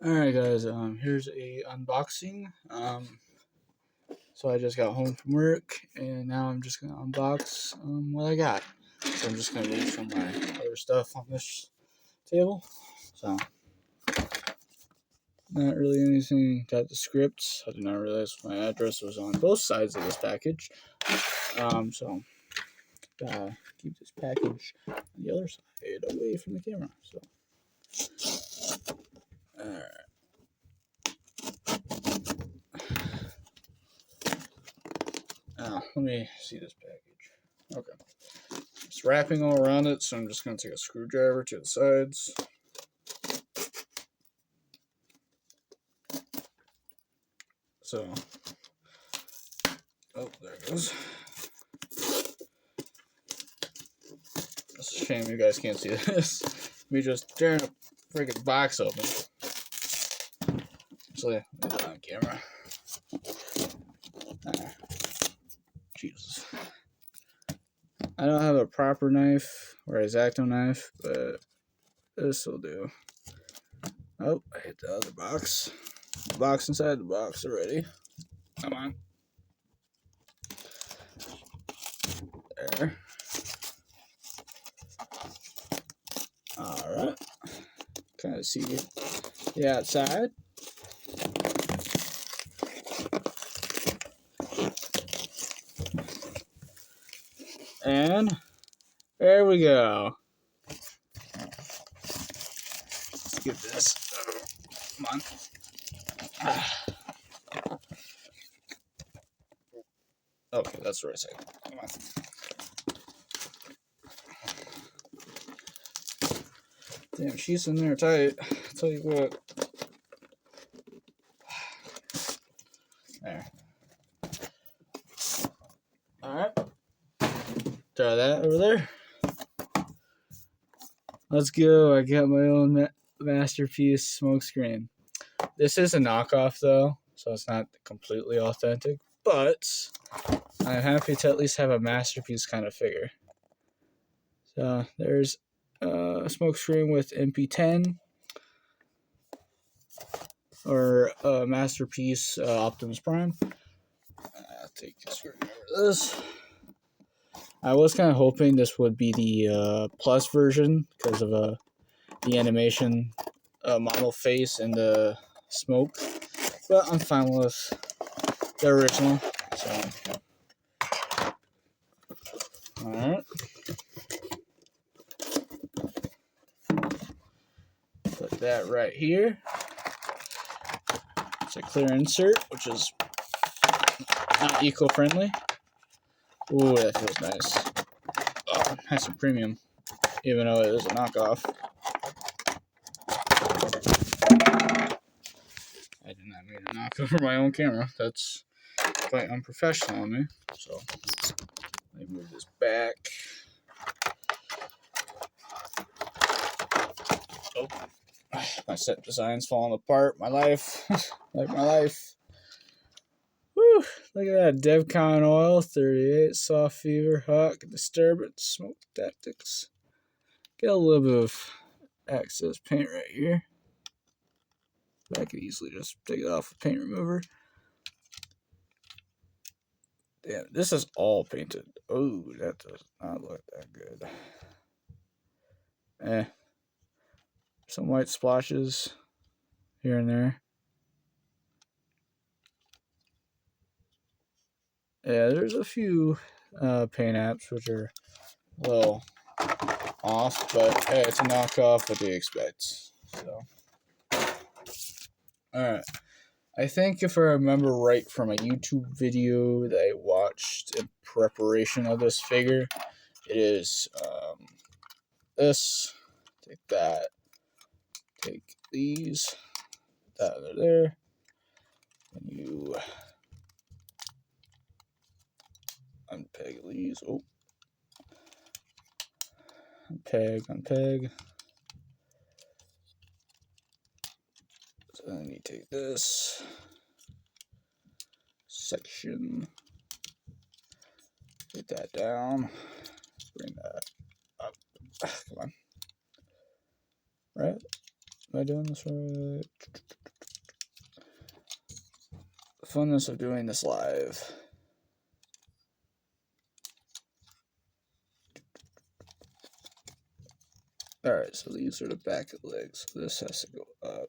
Alright guys, here's a unboxing. So I just got home from work and now I'm just gonna unbox what I got. So I'm just gonna read from my other stuff on this table. So not really anything. Got the scripts. I did not realize my address was on both sides of this package. So gotta keep this package on the other side away from the camera. So alright. Now, let me see this package. Okay. It's wrapping all around it, so I'm just going to take a screwdriver to the sides. So, oh, there it goes. It's a shame you guys can't see this. Me just tearing a freaking box open. Actually, let me do it on camera. Jesus. I don't have a proper knife or a X-Acto knife, but this will do. Oh, I hit the other box. The box inside the box already. Come on. There. Alright. Kind of see the outside. And there we go. Let's get this. Come on. Okay, that's the right side. Come on. Damn, she's in there tight. I'll tell you what. There. Alright. Try that over there. Let's go. I got my own masterpiece Smokescreen. This is a knockoff though, so it's not completely authentic, but I'm happy to at least have a masterpiece kind of figure. So there's a Smokescreen with MP10 or a masterpiece Optimus Prime. I'll take a screwdriver of this. I was kind of hoping this would be the plus version because of the animation model face and the smoke, but I'm fine with the original. So, all right, put that right here. It's a clear insert, which is not eco-friendly. Ooh, that feels nice. Oh, nice and premium, even though it is a knockoff. I did not mean to knock over my own camera. That's quite unprofessional on me. So let me move this back. Oh, my set design's falling apart. My life, like my life. Whew, look at that. DevCon oil, 38, soft fever, hawk, disturbance, smoke tactics. Get a little bit of excess paint right here. I could easily just take it off with paint remover. Damn, this is all painted. Oh, that does not look that good. Some white splashes here and there. Yeah, there's a few paint apps which are a little off, but hey, it's a knockoff. What do you expect? So, alright. I think if I remember right from a YouTube video that I watched in preparation of this figure, it is this. Take that. Take these. That under there. And you unpeg these. Oh. Unpeg. So then you take this section, take that down, bring that up. Come on. Right? Am I doing this right? The funness of doing this live. Alright, so these are the back of the legs. So this has to go up.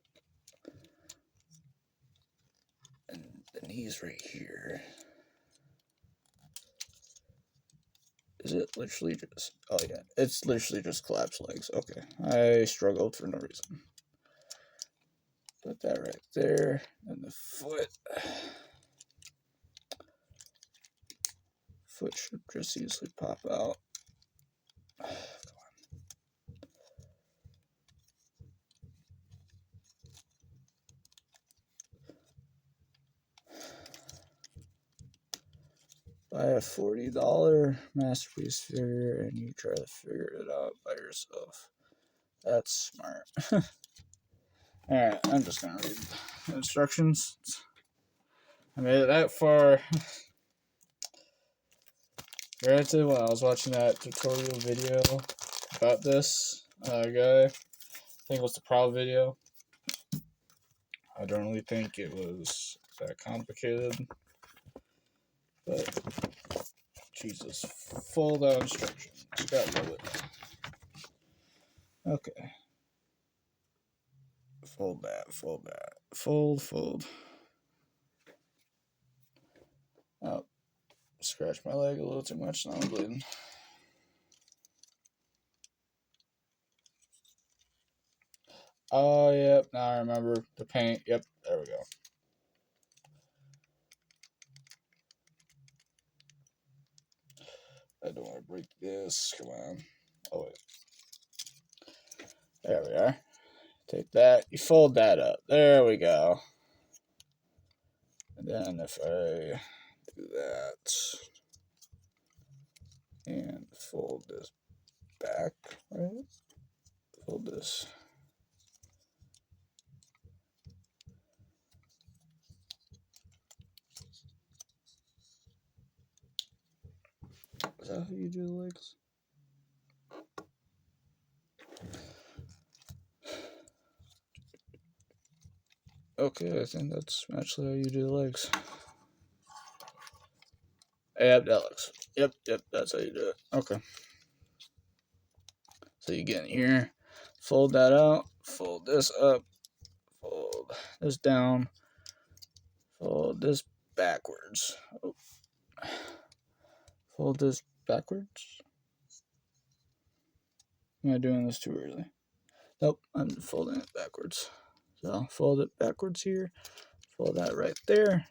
And the knees right here. Is it literally just... Oh yeah, it's literally just collapsed legs. Okay, I struggled for no reason. Put that right there. And the foot. Foot should just easily pop out. Buy a $40 masterpiece figure and you try to figure it out by yourself. That's smart. Alright, I'm just gonna read the instructions. I made it that far. Granted, when I was watching that tutorial video about this guy, I think it was the Proud video. I don't really think it was that complicated. But, Jesus, fold out instructions. Gotta love it. Okay. Fold that, fold that. Fold. Oh, scratched my leg a little too much, now I'm bleeding. Oh, yep, now I remember. The paint, yep, there we go. I don't want to break this, come on. Oh, wait. There we are. Take that, you fold that up. There we go. And then if I do that and fold this back, right? Fold this. Is that how you do the legs? Okay, I think that's actually how you do the legs. Yep, that looks. Yep, that's how you do it. Okay. So you get in here, fold that out, fold this up, fold this down, fold this backwards. Oh. Fold this backwards. Am I doing this too early? Nope, I'm folding it backwards. So fold it backwards here, fold that right there.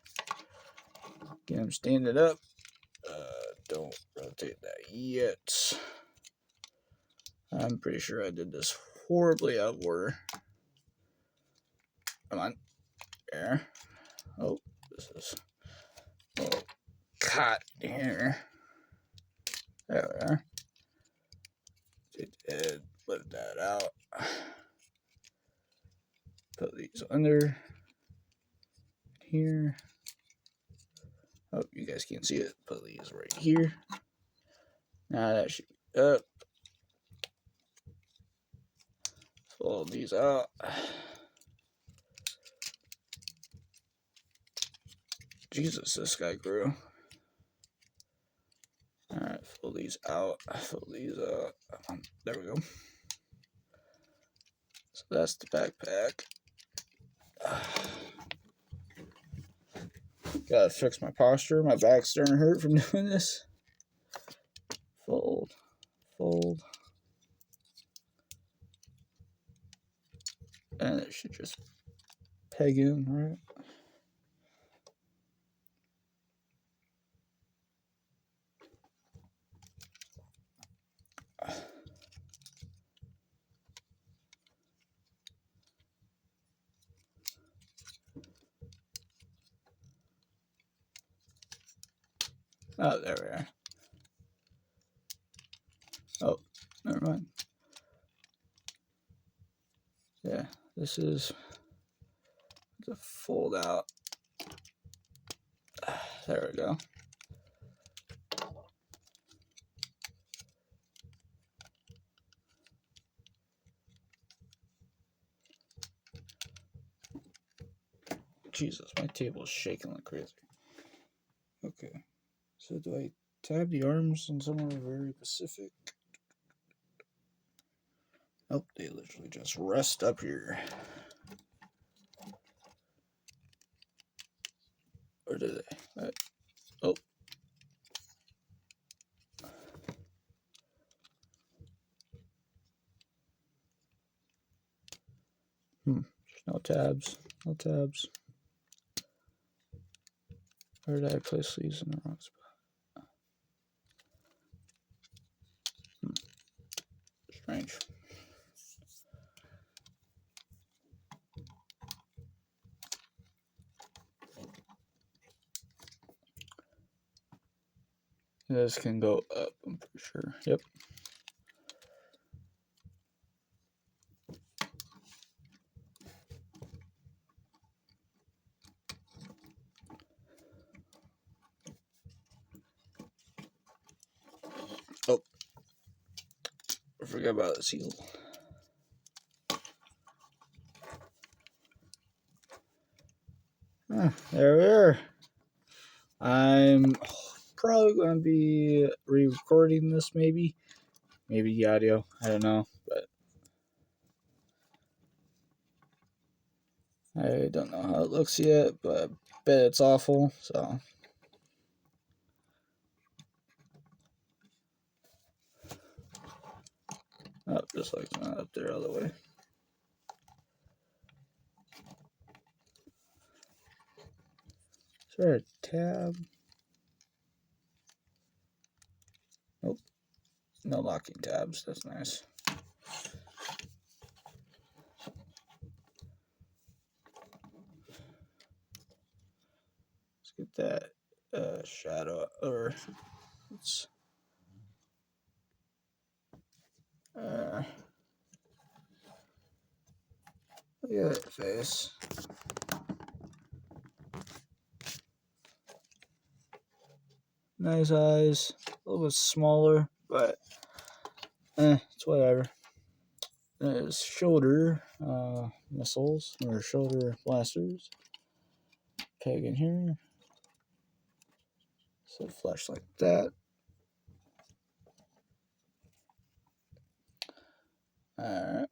Again, stand it up. Don't rotate that yet. I'm pretty sure I did this horribly out of order. Come on. There. Oh, this is a little caught here. There we are. Take the head, let that out. Put these under here. Oh, you guys can't see it. Put these right here. Now that should be up. Fold these out. Jesus, this guy grew. Alright, fold these out. Fold these out. There we go. So that's the backpack. Gotta fix my posture. My back's starting to hurt from doing this. Fold. Fold. And it should just peg in, right? Oh, there we are. Oh, never mind. Yeah, this is the fold out. There we go. Jesus, my table is shaking like crazy. Okay. So do I tab the arms in somewhere very specific? Nope, they literally just rest up here. Or do they? Oh. No tabs. No tabs. Or did I place sleeves in the wrong spot? Strange. This can go up, I'm pretty sure. Yep. Oh. I forgot about the seal. There we are. I'm probably going to be re-recording this, maybe the audio. I don't know, but I don't know how it looks yet. But I bet it's awful. So, oh, just like not up there all the way. Is there a tab? Nope. No locking tabs. That's nice. Let's get that shadow, or let's look at that face. Nice eyes, a little bit smaller, but it's whatever. There's shoulder missiles or shoulder blasters. Peg in here. So flash like that. Alright.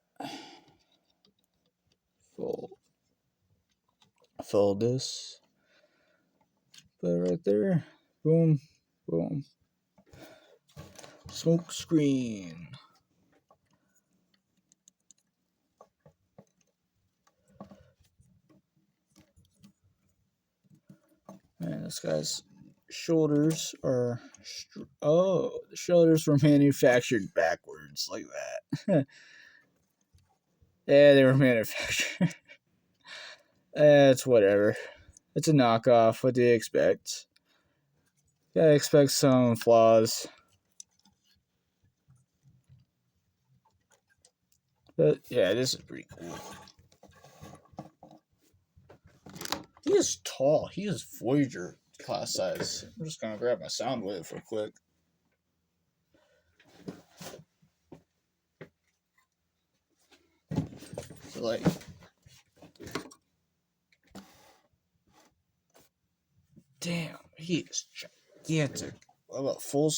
Fold this. Put it right there. Boom. Boom. Smokescreen. Man, this guy's shoulders are... the shoulders were manufactured backwards like that. Yeah, they were manufactured. It's whatever. It's a knockoff. What do you expect? Gotta expect some flaws. But yeah, this is pretty cool. He is tall. He is Voyager class size. I'm just gonna grab my sound wave real quick. So like, damn, he is gigantic. What about full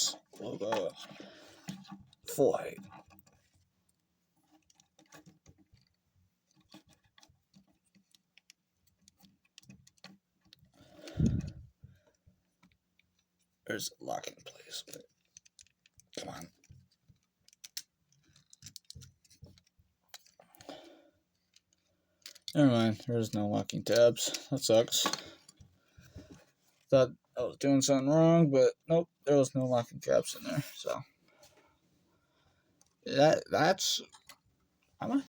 height? There's a lock in place, but come on. Never mind, there's no locking tabs. That sucks. Thought I was doing something wrong, but nope, there was no locking caps in there. So that's I'm